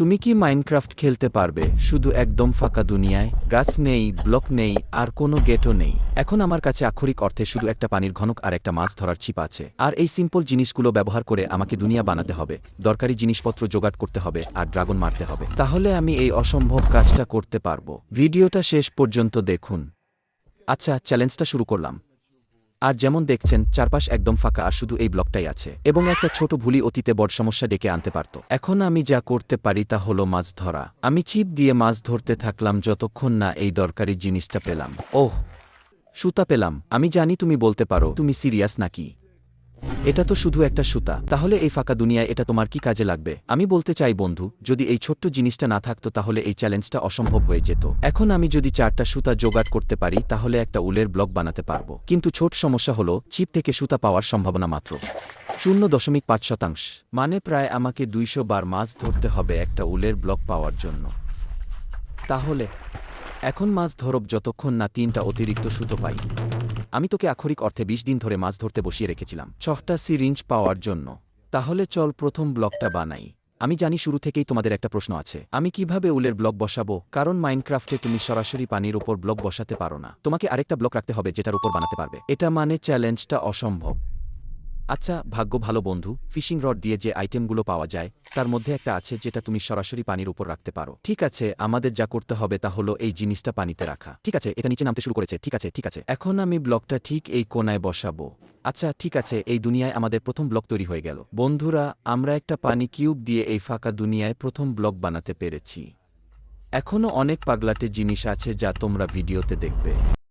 তুমি কি মাইনক্রাফট খেলতে পারবে শুধু একদম ফাঁকা দুনিয়ায়? গাছ নেই, ব্লক নেই, আর কোনো গেটও নেই। এখন আমার কাছে আক্ষরিক অর্থে শুধু একটা পানির ঘনক আর একটা মাছ ধরার ছিপ আছে। আর এই সিম্পল জিনিসগুলো ব্যবহার করে আমাকে দুনিয়া বানাতে হবে, দরকারি জিনিসপত্র জোগাড় করতে হবে, আর ড্রাগন মারতে হবে। তাহলে আমি এই অসম্ভব কাজটা করতে পারবো। ভিডিওটা শেষ পর্যন্ত দেখুন। আচ্ছা, চ্যালেঞ্জটা শুরু করলাম। আর যেমন দেখছেন, চারপাশ একদম ফাঁকা আর শুধু এই ব্লকটাই আছে, এবং একটা ছোট ভুলি অতীতে বড় সমস্যা ডেকে আনতে পারত। এখন আমি যা করতে পারি তা হলো মাছ ধরা। আমি ছিপ দিয়ে মাছ ধরতে থাকলাম যতক্ষণ না এই দরকারি জিনিসটা পেলাম। ওহ, সুতা পেলাম। আমি জানি তুমি বলতে পারো, তুমি সিরিয়াস নাকি? এটা তো শুধু একটা সুতা। তাহলে এই ফাঁকা দুনিয়ায় এটা তোমার কি কাজে লাগবে? আমি বলতে চাই বন্ধু, যদি এই ছোট্ট জিনিসটা না থাকতো তাহলে এই চ্যালেঞ্জটা অসম্ভব হয়ে যেত। এখন আমি যদি 4টা সুতা জোগাড় করতে পারি তাহলে একটা উলের ব্লক বানাতে পারবো। কিন্তু ছোট সমস্যা হলো, ছিপ থেকে সুতা পাওয়ার সম্ভাবনা মাত্র 0.5%। মানে প্রায় আমাকে 200 বার মাছ ধরতে হবে একটা উলের ব্লক পাওয়ার জন্য। তাহলে এখন মাছ ধরব যতক্ষণ না 3টা অতিরিক্ত সুতো পাই। আমি তোকে আক্ষরিক অর্থে 20 দিন ধরে মাছ ধরতে বসিয়ে রেখেছিলাম 6টা সিরিঞ্জ পাওয়ার জন্য। তাহলে চল প্রথম ব্লকটা বানাই। আমি জানি শুরু থেকেই তোমাদের একটা প্রশ্ন আছে, আমি কিভাবে উলের ব্লক বসাবো? কারণ মাইনক্রাফটে তুমি সরাসরি পানির উপর ব্লক বসাতে পারো না। তোমাকে আরেকটা ব্লক রাখতে হবে যেটার উপর বানাতে পারবে। এটা মানে চ্যালেঞ্জটা অসম্ভব। আচ্ছা, ভাগ্য ভালো বন্ধু, ফিশিং রড দিয়ে যে আইটেমগুলো পাওয়া যায় তার মধ্যে একটা আছে যেটা তুমি সরাসরি পানির উপর রাখতে পারো। ঠিক আছে, আমাদের যা করতে হবে তা হলো এই জিনিসটা পানিতে রাখা। ঠিক আছে, এটা নিচে নামতে শুরু করেছে। ঠিক আছে, ঠিক আছে। এখন আমি ব্লকটা ঠিক এই কোণায় বসাবো। আচ্ছা, ঠিক আছে, এই দুনিয়ায় আমাদের প্রথম ব্লক তৈরি হয়ে গেল। বন্ধুরা, আমরা একটা পানি কিউব দিয়ে এই ফাঁকা দুনিয়ায় প্রথম ব্লক বানাতে পেরেছি। এখনও অনেক পাগলাটে জিনিস আছে যা তোমরা ভিডিওতে দেখবে।